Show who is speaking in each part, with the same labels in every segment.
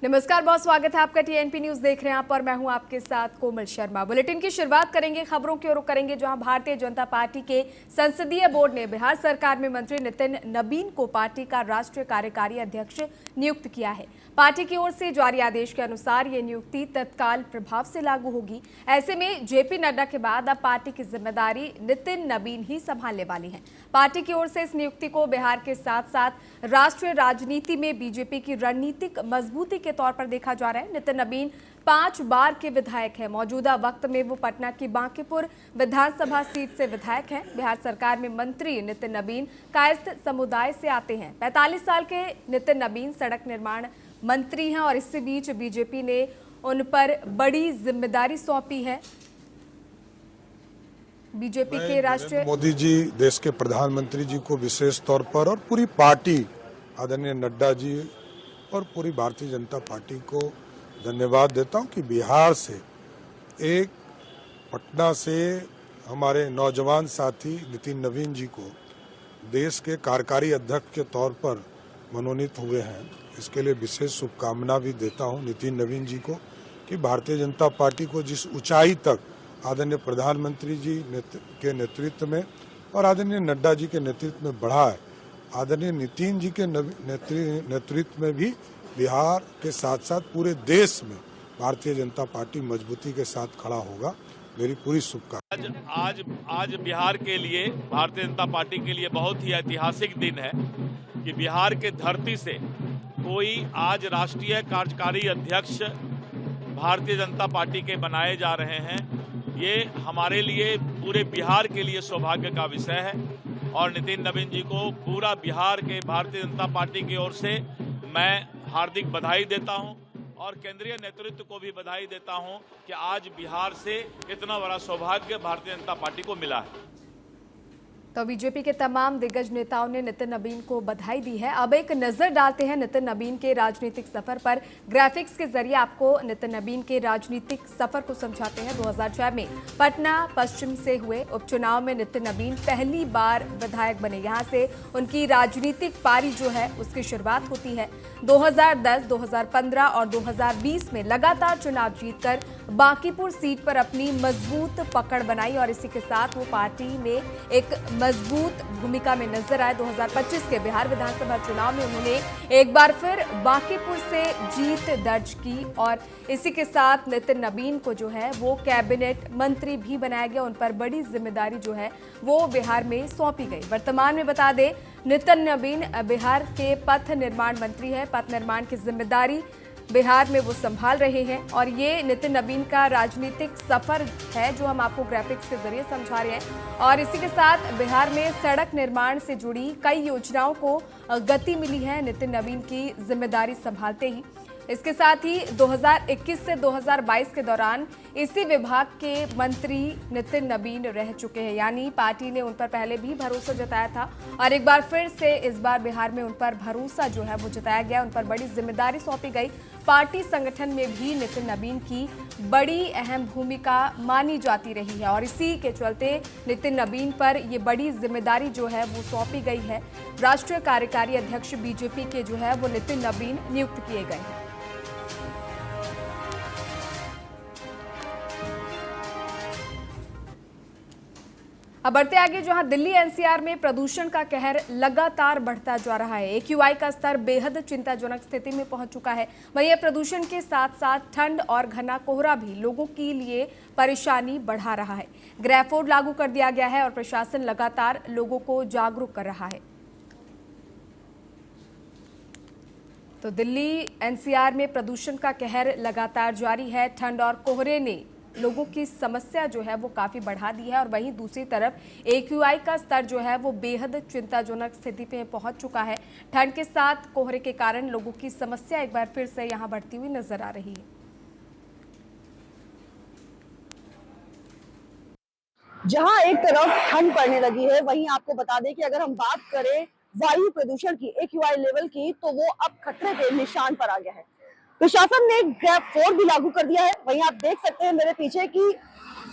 Speaker 1: नमस्कार, बहुत स्वागत है आपका। टीएनपी न्यूज देख रहे हैं आप और मैं हूं आपके साथ कोमल शर्मा। बुलेटिन की शुरुआत करेंगे खबरों की ओर करेंगे, जहां भारतीय जनता पार्टी के संसदीय बोर्ड ने बिहार सरकार में मंत्री नितिन नबीन को पार्टी का राष्ट्रीय कार्यकारी अध्यक्ष नियुक्त किया है। पार्टी की ओर से जारी आदेश के अनुसार ये नियुक्ति तत्काल प्रभाव से लागू होगी। ऐसे में जेपी नड्डा के बाद अब पार्टी की जिम्मेदारी नितिन नबीन ही संभालने वाली है। पार्टी की ओर से इस नियुक्ति को बिहार के साथ साथ राष्ट्रीय राजनीति में बीजेपी की रणनीतिक मजबूती के तौर पर देखा जा रहा है। नितिन नबीन 5 बार के विधायक हैं। मौजूदा वक्त में वो पटना की बांकीपुर विधानसभा सीट से विधायक हैं। बिहार सरकार में मंत्री नितिन नबीन कायस्थ समुदाय से आते हैं। 45 साल के नितिन नबीन सड़क निर्माण मंत्री हैं और इसी बीच बीजेपी ने उन पर बड़ी जिम्मेदारी सौंपी है। बीजेपी के राष्ट्रीय
Speaker 2: मोदी जी, देश के प्रधानमंत्री जी को विशेष तौर पर और पूरी पार्टी, आदरणीय नड्डा जी और पूरी भारतीय जनता पार्टी को धन्यवाद देता हूं कि बिहार से एक पटना से हमारे नौजवान साथी नितिन नबीन जी को देश के कार्यकारी अध्यक्ष के तौर पर मनोनीत हुए हैं। इसके लिए विशेष शुभकामना भी देता हूं नितिन नबीन जी को कि भारतीय जनता पार्टी को जिस ऊंचाई तक आदरणीय प्रधानमंत्री जी के नेतृत्व में और आदरणीय नड्डा जी के नेतृत्व में बढ़ा है, आदरणीय नितिन जी के नेतृत्व में भी बिहार के साथ साथ पूरे देश में भारतीय जनता पार्टी मजबूती के साथ खड़ा होगा। मेरी पूरी शुभकामना।
Speaker 3: आज बिहार के लिए, भारतीय जनता पार्टी के लिए बहुत ही ऐतिहासिक दिन है कि बिहार के धरती से कोई आज राष्ट्रीय कार्यकारी अध्यक्ष भारतीय जनता पार्टी के बनाए जा रहे हैं। ये हमारे लिए, पूरे बिहार के लिए सौभाग्य का विषय है और नितिन नबीन जी को पूरा बिहार के भारतीय जनता पार्टी की ओर से मैं हार्दिक बधाई देता हूं और केंद्रीय नेतृत्व को भी बधाई देता हूं कि आज बिहार से इतना बड़ा सौभाग्य भारतीय जनता पार्टी को मिला है।
Speaker 1: तो बीजेपी के तमाम दिग्गज नेताओं ने नितिन नबीन को बधाई दी है। अब एक नजर डालते हैं नितिन नबीन के राजनीतिक सफर पर। ग्राफिक्स के जरिए आपको नितिन नबीन के राजनीतिक सफर को समझाते हैं। 2006 में पटना पश्चिम से हुए उपचुनाव में नितिन नबीन पहली बार विधायक बने। यहां से उनकी राजनीतिक पारी जो है उसकी शुरुआत होती है। 2010, 2015 और 2020 में लगातार चुनाव जीतकर बांकीपुर सीट पर अपनी मजबूत पकड़ बनाई और इसी के साथ वो पार्टी में एक मजबूत भूमिका में नजर आए। 2025 के बिहार विधानसभा चुनाव में उन्होंने एक बार फिर बांकीपुर से जीत दर्ज की और इसी के साथ नितिन नबीन को जो है वो कैबिनेट मंत्री भी बनाया गया। उन पर बड़ी जिम्मेदारी जो है वो बिहार में सौंपी गई। वर्तमान में बता दें, नितिन नबीन बिहार के पथ निर्माण मंत्री है। पथ निर्माण की जिम्मेदारी बिहार में वो संभाल रहे हैं और ये नितिन नबीन का राजनीतिक सफर है जो हम आपको ग्राफिक्स के जरिए समझा रहे हैं। और इसी के साथ बिहार में सड़क निर्माण से जुड़ी कई योजनाओं को गति मिली है नितिन नबीन की जिम्मेदारी संभालते ही। इसके साथ ही 2021 से 2022 के दौरान इसी विभाग के मंत्री नितिन नबीन रह चुके हैं, यानी पार्टी ने उन पर पहले भी भरोसा जताया था और एक बार फिर से इस बार बिहार में उन पर भरोसा जो है वो जताया गया। उन पर बड़ी जिम्मेदारी सौंपी गई। पार्टी संगठन में भी नितिन नबीन की बड़ी अहम भूमिका मानी जाती रही है और इसी के चलते नितिन नबीन पर ये बड़ी जिम्मेदारी जो है वो सौंपी गई है। राष्ट्रीय कार्यकारी अध्यक्ष बीजेपी के जो है वो नितिन नबीन नियुक्त किए गए हैं। अब बढ़ते आगे, जहां दिल्ली एनसीआर में प्रदूषण का कहर लगातार बढ़ता जा रहा है। एक्यूआई का स्तर बेहद चिंताजनक स्थिति में पहुंच चुका है। वहीं प्रदूषण के साथ साथ ठंड और घना कोहरा भी लोगों के लिए परेशानी बढ़ा रहा है। ग्रेफोड लागू कर दिया गया है और प्रशासन लगातार लोगों को जागरूक कर रहा है। तो दिल्ली एनसीआर में प्रदूषण का कहर लगातार जारी है। ठंड और कोहरे ने लोगों की समस्या जो है वो काफी बढ़ा दी है और वहीं दूसरी तरफ एक्यूआई का स्तर जो है वो बेहद चिंताजनक स्थिति पे पहुंच चुका है। ठंड के साथ कोहरे के कारण लोगों की समस्या एक बार फिर से यहां बढ़ती हुई नजर आ रही है।
Speaker 4: जहां एक तरफ ठंड पड़ने लगी है, वहीं आपको बता दें कि अगर हम बात करें वायु प्रदूषण की, एक्यूआई लेवल की, तो वो अब खतरे के निशान पर आ गया है। प्रशासन ने ग्रेफोड भी लागू कर दिया है। वहीं आप देख सकते हैं मेरे पीछे कि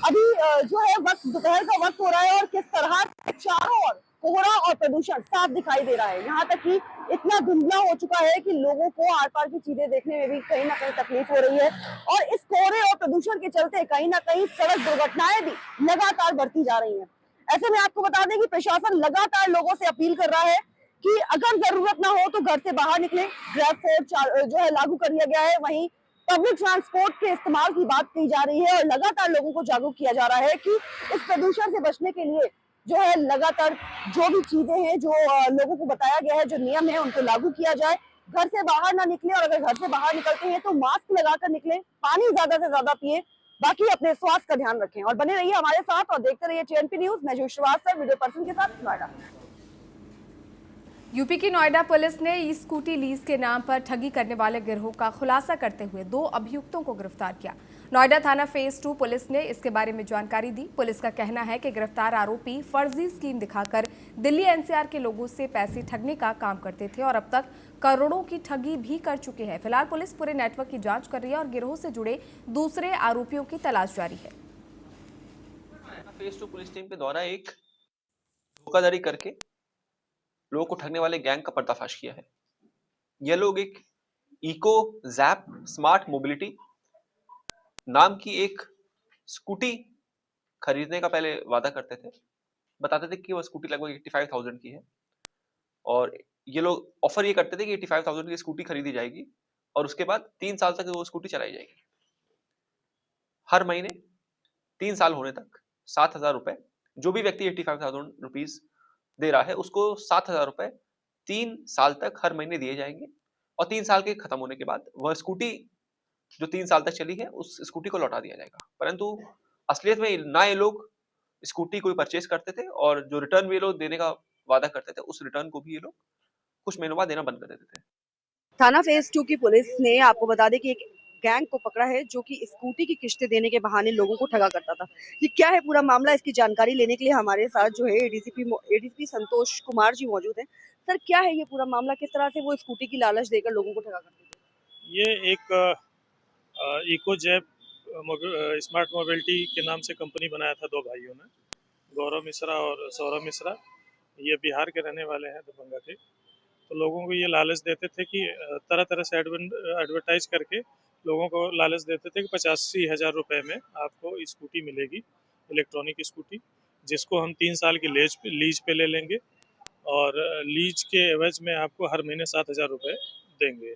Speaker 4: अभी जो है वक्त दोपहर का वक्त हो रहा है और किस तरह चारों ओर कोहरा और प्रदूषण साफ दिखाई दे रहा है। यहाँ तक कि इतना धुंधला हो चुका है कि लोगों को आर पार की चीजें देखने में भी कहीं ना कहीं तकलीफ हो रही है और इस कोहरे और प्रदूषण के चलते कहीं ना कहीं सड़क दुर्घटनाएं भी लगातार बढ़ती जा रही हैं। ऐसे में आपको बता दें कि प्रशासन लगातार लोगों से अपील कर रहा है कि अगर जरूरत ना हो तो घर से बाहर निकले। ग्रैब फूड जो है लागू कर दिया गया है, वहीं पब्लिक ट्रांसपोर्ट के इस्तेमाल की बात की जा रही है और लगातार लोगों को जागरूक किया जा रहा है कि इस प्रदूषण से बचने के लिए जो है लगातार जो भी चीजें हैं, जो लोगों को बताया गया है, जो नियम है, उनको लागू किया जाए। घर से बाहर ना निकले और अगर घर से बाहर निकलते हैं तो मास्क लगाकर निकले, पानी ज्यादा से ज्यादा पिए, बाकी अपने स्वास्थ्य का ध्यान रखें। और बने रहिए हमारे साथ और देखते रहिए TNP न्यूज। मैं जू श्रीवास्तव, वीडियो पर्सन के साथ नोएडा।
Speaker 1: यूपी की नोएडा पुलिस ने ई स्कूटी लीज के नाम पर ठगी करने वाले गिरोह का खुलासा करते हुए 2 अभियुक्तों को गिरफ्तार किया। नोएडा थाना फेज 2 पुलिस ने इसके बारे में जानकारी दी। पुलिस का कहना है कि गिरफ्तार आरोपी फर्जी स्कीम दिखाकर दिल्ली NCR के लोगों से पैसे ठगने का काम करते थे और अब तक करोड़ों की ठगी भी कर चुके हैं। फिलहाल पुलिस पूरे नेटवर्क की जांच कर रही है और गिरोह से जुड़े दूसरे आरोपियों की तलाश जारी है।
Speaker 5: फेज 2 पुलिस टीम के द्वारा एक धोखाधड़ी करके लोगों को ठगने वाले गैंग का पर्दाफाश किया है। यह लोग एक इको जैप स्मार्ट मोबिलिटी नाम की एक स्कूटी खरीदने का पहले वादा करते थे। बताते थे कि वो स्कूटी लगभग 85,000 की है और ये लोग ऑफर ये करते थे कि 85,000 की स्कूटी खरीदी जाएगी और उसके बाद 3 साल तक वो स्कूटी चलाई जाएगी। हर महीने 3 साल होने तक 7,000 रुपए, जो भी व्यक्ति 85,000 रुपीज दे रहा है उसको 7,000 रुपए 3 साल तक हर महीने दिए जाएंगे और 3 साल के खत्म होने के बाद वह स्कूटी जो 3 साल तक चली है उस स्कूटी को लौटा दिया जाएगा। परंतु असलियत में ना ये लोग स्कूटी कोई परचेज करते थे और जो रिटर्न भी ये लोग देने का वादा करते थे उस रिटर्न को भी ये लोग कुछ महीनों बाद देना बंद कर देते थे।
Speaker 4: थाना फेज 2 की पुलिस ने आपको बता दें कि एक गैंग को पकड़ा है जो कि स्कूटी की किस्तें देने के बहाने लोगों को ठगा करता था। ये क्या है पूरा मामला, इसकी जानकारी लेने के लिए हमारे साथ जो है एडीसीपी संतोष कुमार जी मौजूद हैं। सर, क्या है ये पूरा मामला, किस तरह से वो स्कूटी की लालच देकर लोगों को ठगा करते थे?
Speaker 6: ये एक इको जैप स्मार्ट मोबिलिटी के नाम से कंपनी बनाया था 2 भाइयों ने, गौरव मिश्रा और सौरभ मिश्रा। ये बिहार के रहने वाले हैं, दरभंगा के। तो लोगों को ये लालच देते थे कि तरह तरह से एडवर्टाइज करके लोगों को लालच देते थे कि 85,000 रुपये में आपको स्कूटी मिलेगी, इलेक्ट्रॉनिक स्कूटी, जिसको हम 3 साल की लीज पे ले लेंगे और लीज के एवज में आपको हर महीने 7,000 रुपये देंगे।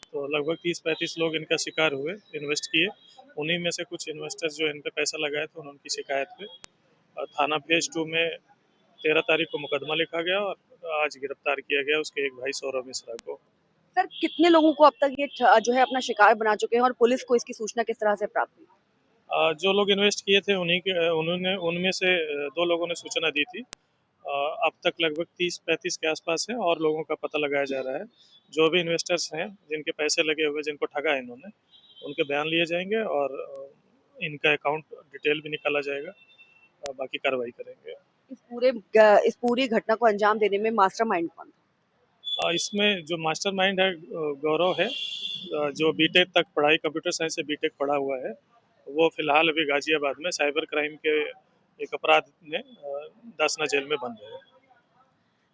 Speaker 6: तो लगभग 30-35 लोग इनका शिकार हुए, इन्वेस्ट किए। उन्हीं में से कुछ इन्वेस्टर्स जो इन पे पैसा लगाए थे उनकी शिकायत पे और थाना फेज 2 में 13 तारीख को मुकदमा लिखा गया और आज गिरफ्तार किया गया उसके एक भाई सौरभ मिश्रा को।
Speaker 4: सर, कितने लोगों को अब तक ये जो है अपना शिकार बना चुके हैं और पुलिस को इसकी सूचना किस तरह से प्राप्त हुई?
Speaker 6: जो लोग इन्वेस्ट किए थे उन्होंने उनमें से 2 लोगों ने सूचना दी थी। अब तक लगभग 30-35 के आसपास है और लोगों का पता लगाया जा रहा है। जो भी इन्वेस्टर्स हैं जिनके पैसे लगे हुए, जिनको ठगा इन्होंने, उनके बयान लिए जाएंगे और इनका अकाउंट डिटेल भी निकाला जाएगा और बाकी कार्रवाई करेंगे।
Speaker 4: इस पूरी घटना को अंजाम देने में मास्टरमाइंड कौन था?
Speaker 6: इसमें जो मास्टरमाइंड है गौरव है, जो बीटेक तक पढ़ाई, कंप्यूटर साइंस से बीटेक पढ़ा हुआ है। वो फिलहाल अभी गाजियाबाद में साइबर क्राइम के एक अपराध में 10 जेल में बंद है।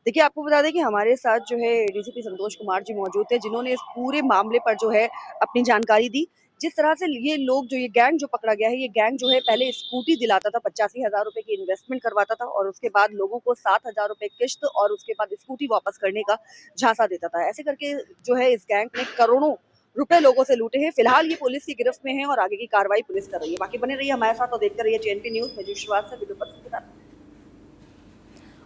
Speaker 4: देखिए, आपको बता दें कि हमारे साथ जो है एडीसीपी संतोष कुमार जी मौजूद थे, जिन्होंने इस पूरे मामले पर जो है अपनी जानकारी दी। जिस तरह से ये लोग जो ये गैंग जो पकड़ा गया है, ये गैंग जो है पहले स्कूटी दिलाता था, 85,000 रुपए की इन्वेस्टमेंट करवाता था और उसके बाद लोगों को 7,000 रुपए किश्त और उसके बाद स्कूटी वापस करने का झांसा देता था। ऐसे करके जो है इस गैंग ने करोड़ों रुपए लोगों से लूटे हैं। फिलहाल ये पुलिस की गिरफ्त में है और आगे की कार्रवाई पुलिस कर रही है। बाकी बने रहिए हमारे साथ और देखते रहिए TNP न्यूज। मैं विश्वास से वीडियो पर्सन के साथ।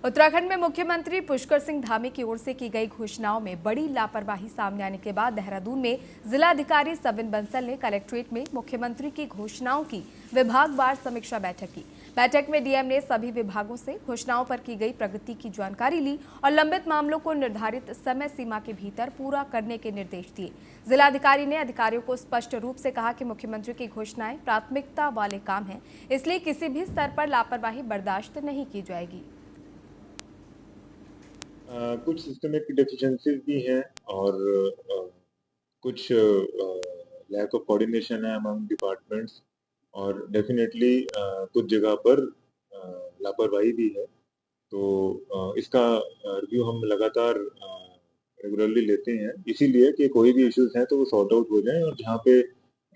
Speaker 1: उत्तराखंड में मुख्यमंत्री पुष्कर सिंह धामी की ओर से की गई घोषणाओं में बड़ी लापरवाही सामने आने के बाद देहरादून में जिलाधिकारी सविन बंसल ने कलेक्ट्रेट में मुख्यमंत्री की घोषणाओं की विभागवार समीक्षा बैठक की। बैठक में डीएम ने सभी विभागों से घोषणाओं पर की गई प्रगति की जानकारी ली और लंबित मामलों को निर्धारित समय सीमा के भीतर पूरा करने के निर्देश दिए। जिलाधिकारी ने अधिकारियों को स्पष्ट रूप से कहा कि मुख्यमंत्री की घोषणाएं प्राथमिकता वाले काम हैं, इसलिए किसी भी स्तर पर लापरवाही बर्दाश्त नहीं की जाएगी।
Speaker 7: कुछ सिस्टमिक डेफिशिएंसीज भी हैं और कुछ लैक ऑफ कोऑर्डिनेशन है अमंग डिपार्टमेंट्स और डेफिनेटली कुछ जगह पर लापरवाही भी है। तो इसका रिव्यू हम लगातार रेगुलरली लेते हैं, इसीलिए कि कोई भी इश्यूज हैं तो वो सॉर्ट आउट हो जाए, और जहाँ पे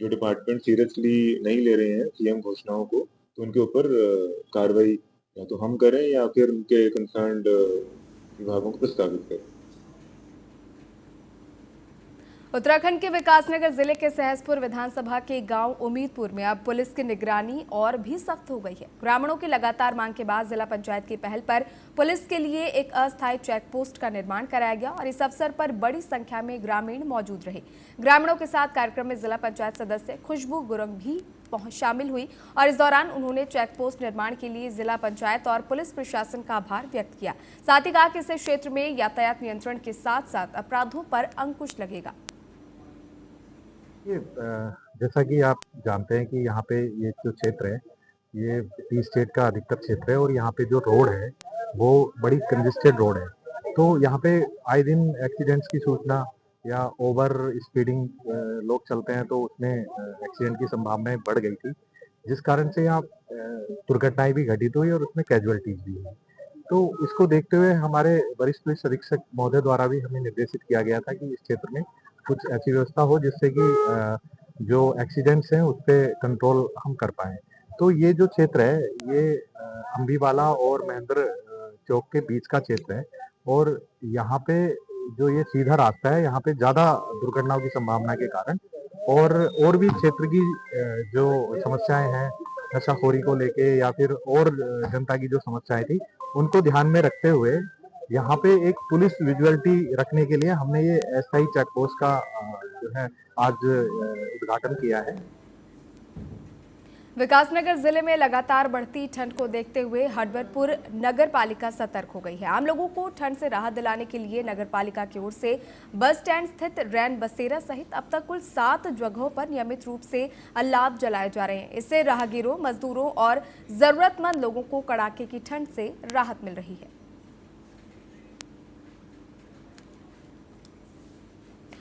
Speaker 7: जो डिपार्टमेंट सीरियसली नहीं ले रहे हैं सीएम घोषणाओं को, तो उनके ऊपर कार्रवाई या तो हम करें या फिर उनके कंसर्न्ड विभागों को प्रस्तावित करें।
Speaker 1: उत्तराखंड के विकासनगर जिले के सहसपुर विधानसभा के गांव उम्मीदपुर में अब पुलिस की निगरानी और भी सख्त हो गई है। ग्रामीणों की लगातार मांग के बाद जिला पंचायत की पहल पर पुलिस के लिए एक अस्थायी चेक पोस्ट का निर्माण कराया गया और इस अवसर पर बड़ी संख्या में ग्रामीण मौजूद रहे। ग्रामीणों के साथ कार्यक्रम में जिला पंचायत सदस्य खुशबू गुरंग भी शामिल हुई और इस दौरान उन्होंने चेक पोस्ट निर्माण के लिए जिला पंचायत और पुलिस प्रशासन का आभार व्यक्त किया। साथ ही कहा कि इस क्षेत्र में यातायात नियंत्रण के साथ साथ अपराधों पर अंकुश लगेगा।
Speaker 8: जैसा कि आप जानते हैं कि यहाँ पे ये जो क्षेत्र है ये टी स्टेट का अधिकतर क्षेत्र है और यहाँ पे जो रोड है वो बड़ी कंजेस्टेड रोड है, तो यहाँ पे आए दिन एक्सीडेंट्स की सूचना या ओवर स्पीडिंग लोग चलते हैं तो उसमें एक्सीडेंट की संभावनाएं बढ़ गई थी, जिस कारण से यहाँ दुर्घटनाएं भी घटित हुई और उसमें कैजुअलिटीज भी हुई। तो इसको देखते हुए हमारे वरिष्ठ पुलिस अधीक्षक महोदय द्वारा भी हमें निर्देशित किया गया था कि इस क्षेत्र में कुछ ऐसी व्यवस्था हो जिससे कि जो एक्सीडेंट्स हैं उस पर कंट्रोल हम कर पाएं। तो ये जो क्षेत्र है ये अम्बीवाला और महेंद्र चौक के बीच का क्षेत्र है और यहाँ पे जो ये सीधा रास्ता है यहाँ पे ज़्यादा दुर्घटनाओं की संभावना के कारण और भी क्षेत्र की जो समस्याएं हैं नशाखोरी को लेके या फिर और जनता की जो समस्याएं थी उनको ध्यान में रखते हुए यहाँ पे एक पुलिस विजुअलिटी रखने के लिए हमने ये अस्थायी चेक पोस्ट का जो है आज उद्घाटन किया है।
Speaker 1: विकासनगर जिले में लगातार बढ़ती ठंड को देखते हुए हडवरपुर नगर पालिका सतर्क हो गई है। आम लोगों को ठंड से राहत दिलाने के लिए नगर पालिका की ओर से बस स्टैंड स्थित रैन बसेरा सहित अब तक कुल 7 जगहों पर नियमित रूप से अलाव जलाए जा रहे हैं। इससे राहगीरों, मजदूरों और जरूरतमंद लोगों को कड़ाके की ठंड से राहत मिल रही है।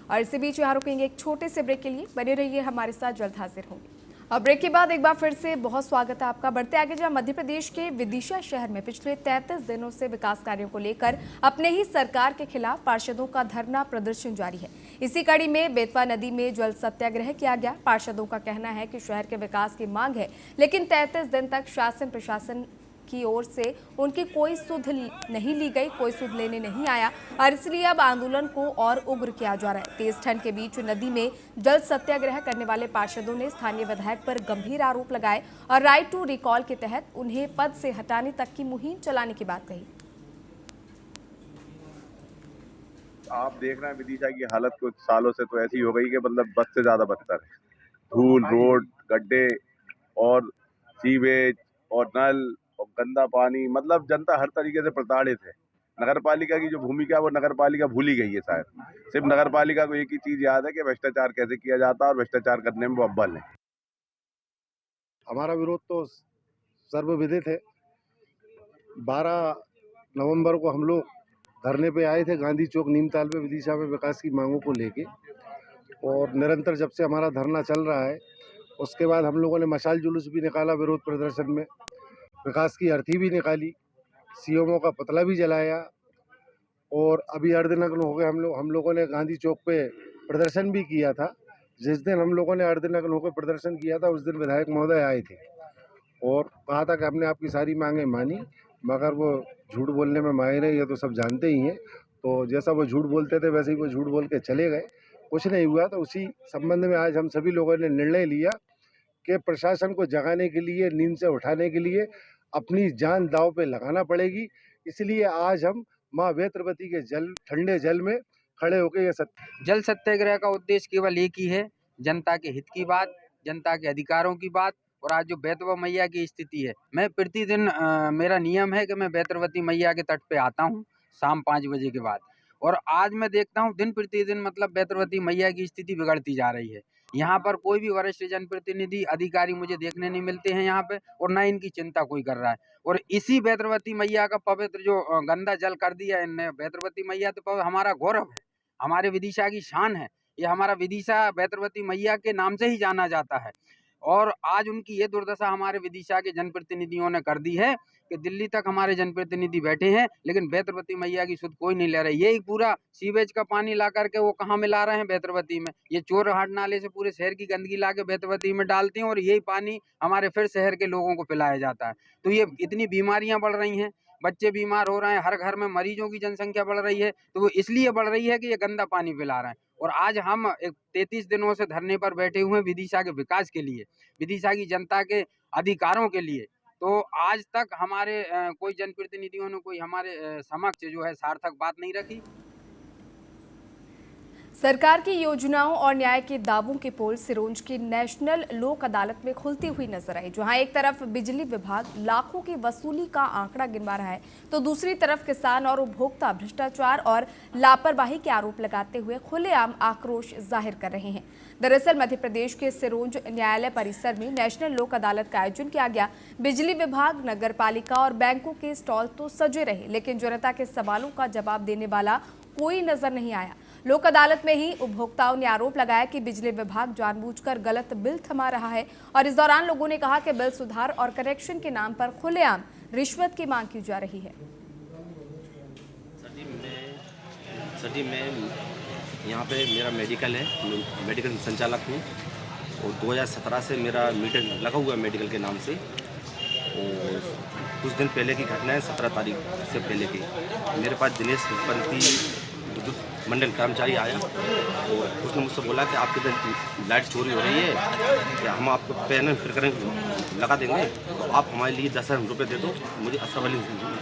Speaker 1: और इसी बीच यहाँ रुकेंगे एक छोटे से ब्रेक के लिए। बने रहिए हमारे साथ, जल्द हाजिर होंगे। और ब्रेक के बाद एक बार फिर से बहुत स्वागत है आपका। बढ़ते आगे, जहां मध्य प्रदेश के विदिशा शहर में पिछले 33 दिनों से विकास कार्यों को लेकर अपने ही सरकार के खिलाफ पार्षदों का धरना प्रदर्शन जारी है। इसी कड़ी में बेतवा नदी में जल सत्याग्रह किया गया। पार्षदों का कहना है कि शहर के विकास की मांग है, लेकिन 33 दिन तक शासन प्रशासन की ओर से उनकी कोई सुध नहीं ली गई, कोई सुध लेने नहीं आया और इसलिए अब आंदोलन को और उग्र किया जा रहा है। तेज ठंड के बीच नदी में जल सत्याग्रह करने वाले पार्षदों ने स्थानीय विधायक पर गंभीर आरोप लगाए और राइट टू रिकॉल के तहत उन्हें पद से हटाने तक की मुहिम चलाने की बात कही।
Speaker 9: आप देख रहे हैं विदिशा की हालत कुछ सालों से तो ऐसी हो गई कि मतलब बद से ज्यादा बदतर है। धूल, रोड, गड्ढे और सीवेज और नल और गंदा पानी, मतलब जनता हर तरीके से प्रताड़ित है। नगर पालिका की जो भूमिका है वो नगर पालिका भूल ही गई है शायद। सिर्फ नगर पालिका को एक ही चीज याद है कि भ्रष्टाचार कैसे किया जाता है और भ्रष्टाचार करने में वो अव्वल है।
Speaker 10: हमारा विरोध तो सर्वविदित है। 12 नवंबर को हम लोग धरने पे आए थे गांधी चौक नीमताल में विदिशा में विकास की मांगों को लेके, और निरंतर जब से हमारा धरना चल रहा है उसके बाद हम लोगों ने मशाल जुलूस भी निकाला विरोध प्रदर्शन में, विकास की अर्थी भी निकाली, सीएमओ का पुतला भी जलाया और अभी अर्धनग्न हो गए हम लोगों ने गांधी चौक पे प्रदर्शन भी किया था। जिस दिन हम लोगों ने अर्धनग्न होकर प्रदर्शन किया था उस दिन विधायक महोदय आए थे और कहा था कि हमने आपकी सारी मांगें मानी, मगर वो झूठ बोलने में माहिर है, ये तो सब जानते ही हैं। तो जैसा वो झूठ बोलते थे वैसे ही वो झूठ बोल के चले गए, कुछ नहीं हुआ। तो उसी संबंध में आज हम सभी लोगों ने निर्णय लिया कि प्रशासन को जगाने के लिए, नींद से उठाने के लिए अपनी जान दांव पे लगाना पड़ेगी। इसलिए आज हम माँ वेत्रवती के ठंडे जल में खड़े होकर ये
Speaker 11: जल सत्याग्रह का उद्देश्य केवल एक ही है, जनता के हित की बात, जनता के अधिकारों की बात। और आज जो बेतवा मैया की स्थिति है, मैं प्रतिदिन मेरा नियम है कि मैं बेतरवती मैया के तट पे आता हूँ शाम 5 बजे के बाद, और आज मैं देखता हूँ दिन प्रतिदिन मतलब बेतरवती मैया की स्थिति बिगड़ती जा रही है। यहाँ पर कोई भी वरिष्ठ जनप्रतिनिधि अधिकारी मुझे देखने नहीं मिलते हैं यहाँ पे, और न इनकी चिंता कोई कर रहा है। और इसी बेतरवती मैया का पवित्र जो गंदा जल कर दिया इनने, बेतरवती मैया तो हमारा गौरव है, हमारे विदिशा की शान है। ये हमारा विदिशा बेतरवती मैया के नाम से ही जाना जाता है। और आज उनकी ये दुर्दशा हमारे विदिशा के जनप्रतिनिधियों ने कर दी है कि दिल्ली तक हमारे जनप्रतिनिधि बैठे हैं, लेकिन बेतरवती मैया की सुध कोई नहीं ले रहा है। यही पूरा सीवेज का पानी ला करके वो कहाँ मिला रहे हैं? बेतरवती में। ये चोरहाट नाले से पूरे शहर की गंदगी ला के बेतरवती में डालते हैं और यही पानी हमारे फिर शहर के लोगों को पिलाया जाता है। तो ये इतनी बीमारियां बढ़ रही हैं, बच्चे बीमार हो रहे हैं, हर घर में मरीजों की जनसंख्या बढ़ रही है, तो वो इसलिए बढ़ रही है कि ये गंदा पानी पिला रहे हैं। और आज हम 33 दिनों से धरने पर बैठे हुए हैं विदिशा के विकास के लिए, विदिशा की जनता के अधिकारों के लिए। तो आज तक हमारे कोई जनप्रतिनिधियों ने कोई हमारे समक्ष जो है सार्थक बात नहीं रखी।
Speaker 1: सरकार की योजनाओं और न्याय के दावों की पोल सिरोंज की नेशनल लोक अदालत में खुलती हुई नजर आई, जहां एक तरफ बिजली विभाग लाखों की वसूली का आंकड़ा गिनवा रहा है, तो दूसरी तरफ किसान और उपभोक्ता भ्रष्टाचार और लापरवाही के आरोप लगाते हुए खुलेआम आक्रोश जाहिर कर रहे हैं। दरअसल मध्य प्रदेश के सिरोंज न्यायालय परिसर में नेशनल लोक अदालत का आयोजन किया गया। बिजली विभाग, नगर पालिका और बैंकों के स्टॉल तो सजे रहे, लेकिन जनता के सवालों का जवाब देने वाला कोई नजर नहीं आया। लोक अदालत में ही उपभोक्ताओं ने आरोप लगाया कि बिजली विभाग जानबूझकर गलत बिल थमा रहा है और इस दौरान लोगों ने कहा कि बिल सुधार और कनेक्शन के नाम पर खुलेआम रिश्वत की मांग की जा रही है।
Speaker 12: सर मैं यहाँ पे मेरा मेडिकल है, मेडिकल संचालक हूँ और 2017 से मेरा मीटर लगा हुआ है मेडिकल के नाम से। और कुछ दिन पहले की घटना है, 17 तारीख से पहले की। मेरे पास दिनेश पंथी विद्युत मंडल कर्मचारी आया और उसने मुझसे बोला कि आपके इधर लाइट चोरी हो रही है, कि हम आपको पैनल फिर करें लगा देंगे, तो आप हमारे लिए 10,000 रुपये दे दो। मुझे असरफ अली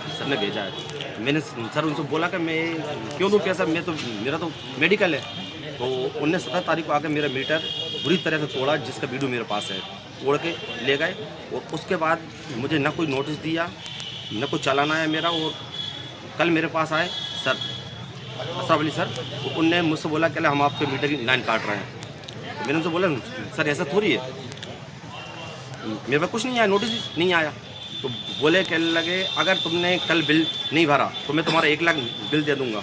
Speaker 12: सर ने भेजा है। मैंने सर उनसे बोला कि मैं क्यों दूँ पैसा, मेरा तो मेडिकल है। तो उनने 17 तारीख को आकर मेरा मीटर बुरी तरह से तोड़ा, जिसका वीडियो मेरे पास है, तोड़ के ले गए। और उसके बाद मुझे ना कोई नोटिस दिया, ना कोई चालान आया मेरा। और कल मेरे पास आए सर असरफ अली सर, तो उनने मुझसे बोला कि हम आपके मीटर की लाइन काट रहे हैं। तो मैंने उनसे बोला सर ऐसा थोड़ी है, मेरे पास कुछ नहीं आया, नोटिस नहीं आया। तो बोले कहने लगे अगर तुमने कल बिल नहीं भरा तो मैं तुम्हारा 1 लाख बिल दे दूंगा।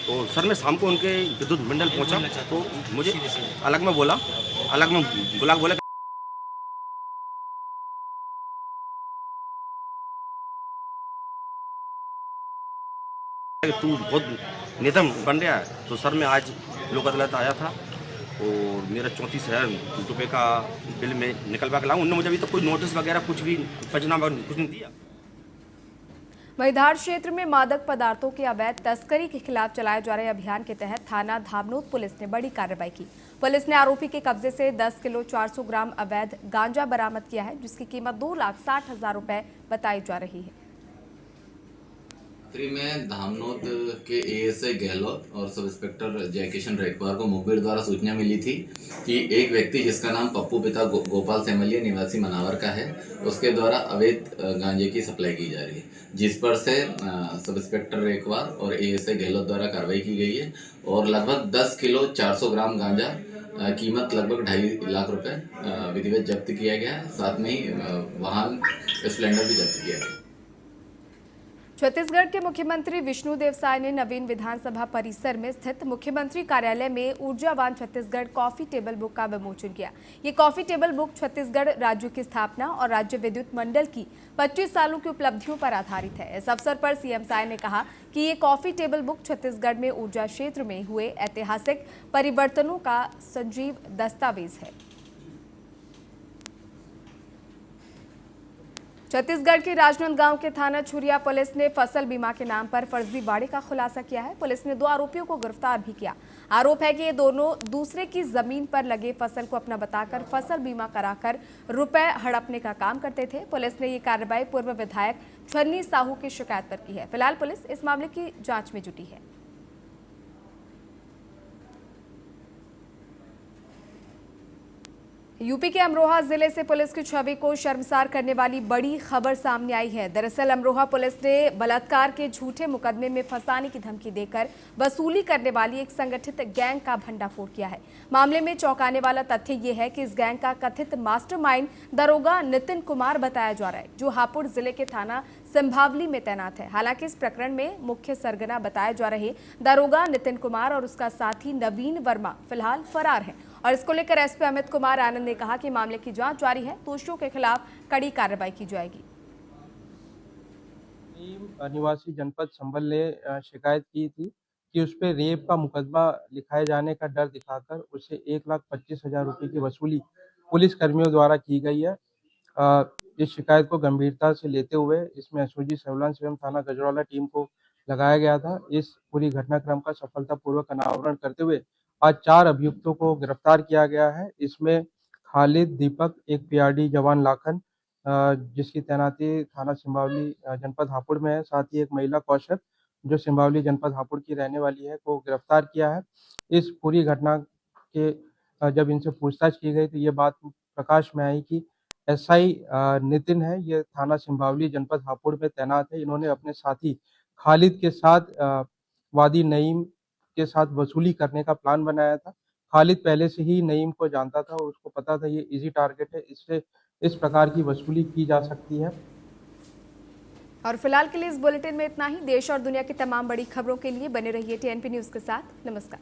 Speaker 12: तो सर मैं शाम को उनके विद्युत मंडल पहुंचा तो मुझे अलग में बोला तू बहुत नेता बन गया है। तो सर मैं आज लोक अदालत आया था और मेरा 34,000 रुपये का बिल में निकलवा के लाऊं। उन्होंने मुझे अभी तक कोई नोटिस वगैरह कुछ भी पंचनामा कुछ नहीं दिया।
Speaker 1: वहीं धार क्षेत्र में मादक पदार्थों की अवैध तस्करी के खिलाफ चलाए जा रहे अभियान के तहत थाना धामनोद पुलिस ने बड़ी कार्रवाई की। पुलिस ने आरोपी के कब्जे से 10 किलो 400 ग्राम अवैध गांजा बरामद किया है, जिसकी कीमत 2,60,000 रुपए बताई जा रही है।
Speaker 13: में धामनोद के एएसआई गहलोत और सब इंस्पेक्टर जयकिशन रेखवार को मुखबिर द्वारा सूचना मिली थी कि एक व्यक्ति जिसका नाम पप्पू पिता गोपाल सेमलिया निवासी मनावर का है, उसके द्वारा अवैध गांजे की सप्लाई की जा रही है, जिस पर से सब इंस्पेक्टर रेखवार और एएसआई गहलोत द्वारा कार्रवाई की गई है और लगभग 10 किलो 400 ग्राम गांजा कीमत लगभग 2.5 लाख रुपए विधिवत जब्त किया गया है। साथ में ही वाहन स्प्लेंडर भी जब्त किया गया।
Speaker 1: छत्तीसगढ़ के मुख्यमंत्री विष्णुदेव साय ने नवीन विधानसभा परिसर में स्थित मुख्यमंत्री कार्यालय में ऊर्जावान छत्तीसगढ़ कॉफी टेबल बुक का विमोचन किया। ये कॉफी टेबल बुक छत्तीसगढ़ राज्य की स्थापना और राज्य विद्युत मंडल की 25 सालों की उपलब्धियों पर आधारित है। इस अवसर पर सीएम साय ने कहा कि ये कॉफी टेबल बुक छत्तीसगढ़ में ऊर्जा क्षेत्र में हुए ऐतिहासिक परिवर्तनों का सजीव दस्तावेज है। छत्तीसगढ़ के राजनांदगांव के थाना छुरिया पुलिस ने फसल बीमा के नाम पर फर्जीवाड़े का खुलासा किया है। पुलिस ने 2 आरोपियों को गिरफ्तार भी किया। आरोप है कि ये दोनों दूसरे की जमीन पर लगे फसल को अपना बताकर फसल बीमा कराकर रुपए हड़पने का काम करते थे। पुलिस ने ये कार्रवाई पूर्व विधायक छन्नी साहू की शिकायत पर की है। फिलहाल पुलिस इस मामले की जांच में जुटी है। यूपी के अमरोहा जिले से पुलिस की छवि को शर्मसार करने वाली बड़ी खबर सामने आई है। दरअसल अमरोहा पुलिस ने बलात्कार के झूठे मुकदमे में फंसाने की धमकी देकर वसूली करने वाली एक संगठित गैंग का भंडाफोड़ किया है। मामले में चौंकाने वाला तथ्य ये है कि इस गैंग का कथित मास्टरमाइंड दरोगा नितिन कुमार बताया जा रहा है, जो हापुड़ जिले के थाना संभावली में तैनात है। हालांकि इस प्रकरण में मुख्य सरगना बताए जा रहे दरोगा नितिन कुमार और उसका साथी नवीन वर्मा फिलहाल फरार है और इसको लेकर एसपी अमित कुमार आनंद ने कहा कि मामले की जांच जारी है, दोषियों के खिलाफ कड़ी कार्रवाई की जाएगी।
Speaker 14: निवासी जनपद संभल ने शिकायत की थी कि उस पर रेप का मुकदमा लिखाए जाने का डर दिखाकर उसे 1,25,000 रुपये की वसूली पुलिस कर्मियों द्वारा की गई है। इस शिकायत को गंभीरता से लेते हुए इसमें एसओजी सर्विलांस एवं थाना गजरौला टीम को लगाया गया था। इस पूरी घटनाक्रम का सफलतापूर्वक अनावरण करते हुए आज 4 अभियुक्तों को गिरफ्तार किया गया है। इसमें खालिद दीपक, एक पीआरडी जवान लाखन जिसकी तैनाती थाना सिंबावली जनपद हापुड़ में है, साथ ही एक महिला कौशल जो सिंबावली जनपद हापुड़ की रहने वाली है को गिरफ्तार किया है। इस पूरी घटना के जब इनसे पूछताछ की गई तो ये बात प्रकाश में आई कि एसआई नितिन है, ये थाना सिंबावली जनपद हापुड़ में तैनात है। इन्होंने अपने साथी खालिद के साथ वादी नईम के साथ वसूली करने का प्लान बनाया था। खालिद पहले से ही नईम को जानता था और उसको पता था ये इजी टारगेट है, इससे इस प्रकार की वसूली की जा सकती है।
Speaker 1: और फिलहाल के लिए इस बुलेटिन में इतना ही। देश और दुनिया की तमाम बड़ी खबरों के लिए बने रहिए टीएनपी न्यूज के साथ। नमस्कार।